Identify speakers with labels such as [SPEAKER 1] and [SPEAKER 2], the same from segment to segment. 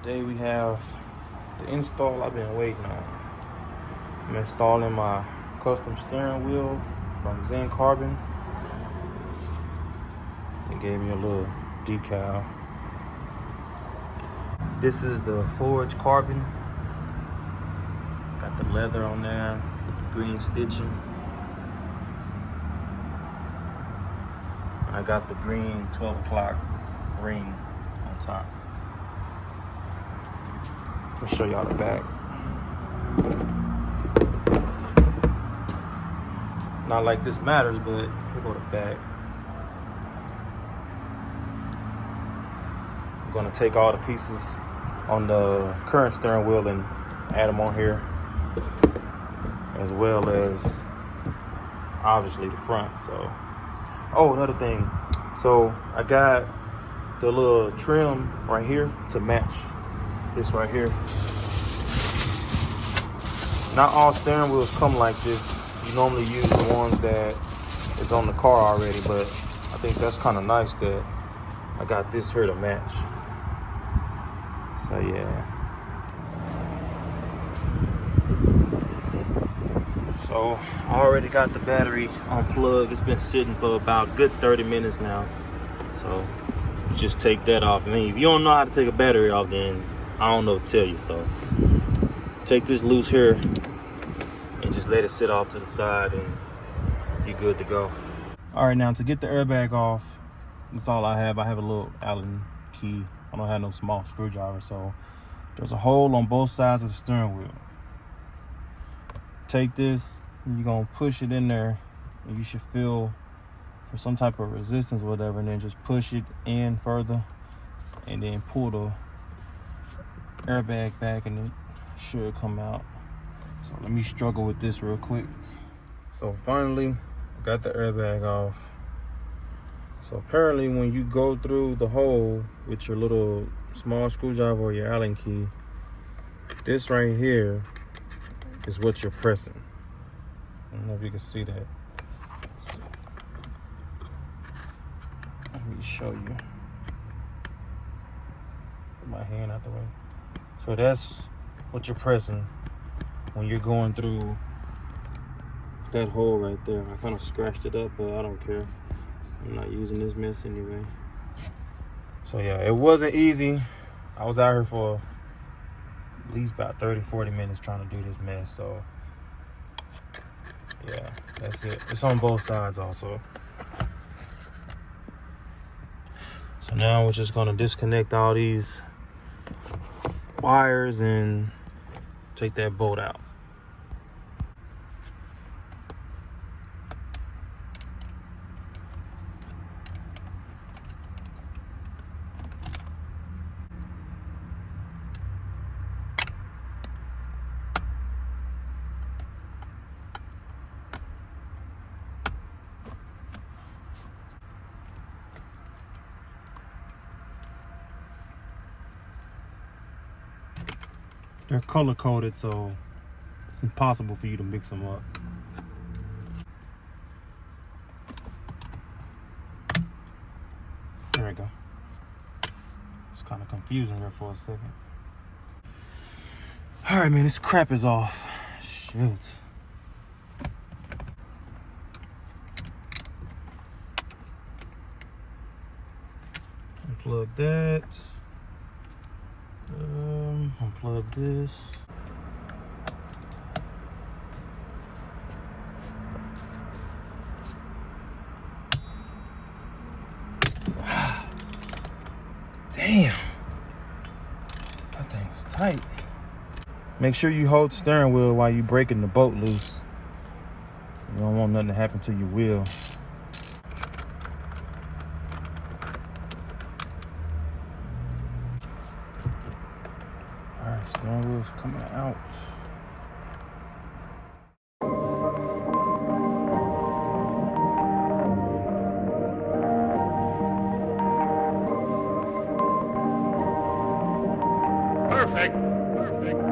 [SPEAKER 1] Today we have the install I've been waiting on. I'm installing my custom steering wheel from Zen Carbon. They gave me a little decal. This is the forged carbon. Got the leather on there with the green stitching. And I got the green 12 o'clock ring on top. I'll show y'all the back. Not like this matters, but here go the back. I'm gonna take all the pieces on the current steering wheel and add them on here, as well as obviously the front. So, oh, another thing. So I got the little trim right here to match this right here. Not all steering wheels come like this. You normally use the ones that is on the car already, but I think that's kind of nice that I got this here to match. So yeah. So I already got the battery unplugged. It's been sitting for about a good 30 minutes now. So just take that off. I mean, if you don't know how to take a battery off, then I don't know what to tell you. So take this loose here and just let it sit off to the side and you're good to go. All right, now to get the airbag off, that's all I have. I have a little Allen key. I don't have no small screwdriver. So there's a hole on both sides of the steering wheel. Take this, and you're gonna push it in there, and you should feel for some type of resistance or whatever, and then just push it in further and then pull the airbag back and it should come out. So let me struggle with this real quick. So finally I got the airbag off. So apparently when you go through the hole with your little small screwdriver or your Allen key, this right here is what you're pressing. I don't know if you can see that. Let me show you. Put my hand out the way. So that's what you're pressing when you're going through that hole right there. I kind of scratched it up, but I don't care. I'm not using this mess anyway. So yeah, it wasn't easy. I was out here for at least about 30-40 minutes trying to do this mess. So yeah, that's it. It's on both sides also. So now we're just gonna disconnect all these wires and take that bolt out. They're color coded, so it's impossible for you to mix them up. There we go. It's kind of confusing there for a second. All right, man, this crap is off. Shoot. Unplug that. Unplug this. Damn, that thing was tight. Make sure you hold the steering wheel while you're breaking the bolt loose. You don't want nothing to happen to your wheel. All right, steering wheel's coming out.
[SPEAKER 2] Perfect. Perfect.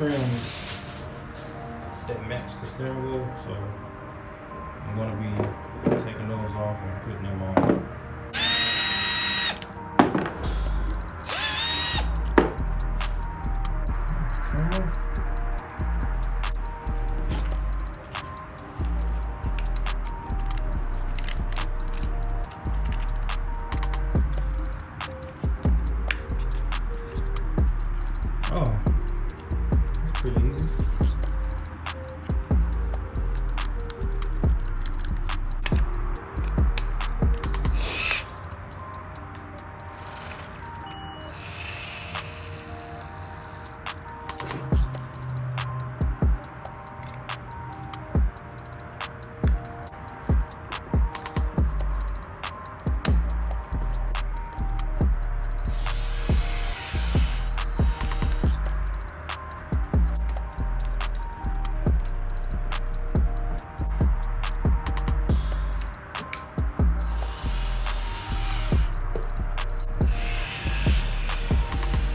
[SPEAKER 1] rims that match the steering wheel, so I'm gonna be taking those off and putting them on. Oh, that's pretty easy.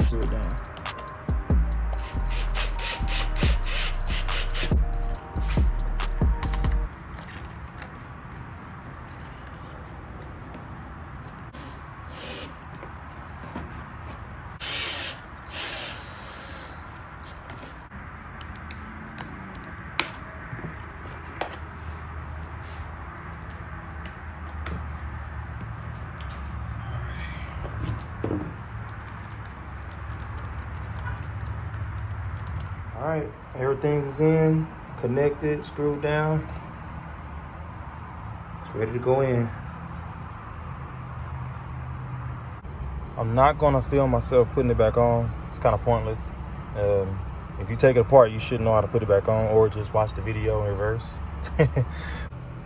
[SPEAKER 1] Screw it down. All right, everything is in, connected, screwed down. It's ready to go in. I'm not gonna film myself putting it back on. It's kind of pointless. If you take it apart, you should know how to put it back on, or just watch the video in reverse.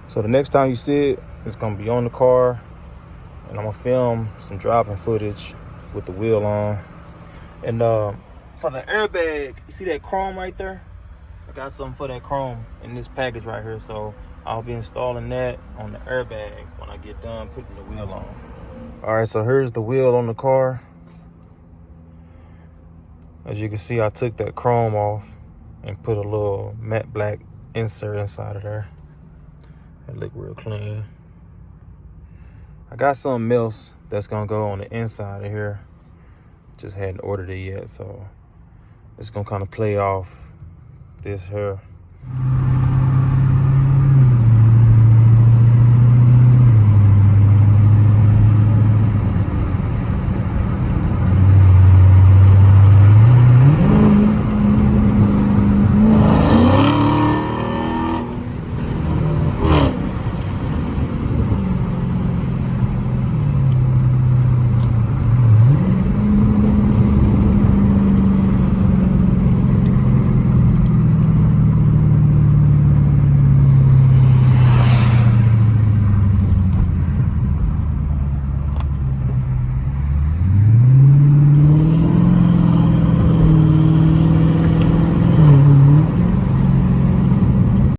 [SPEAKER 1] So the next time you see it, it's gonna be on the car, and I'm gonna film some driving footage with the wheel on. And for the airbag, you see that chrome right there? I got something for that chrome in this package right here, so I'll be installing that on the airbag when I get done putting the wheel on. All right, so here's the wheel on the car. As you can see, I took that chrome off and put a little matte black insert inside of there. That look real clean. I got something else that's gonna go on the inside of here. Just hadn't ordered it yet, so it's gonna kind of play off this here.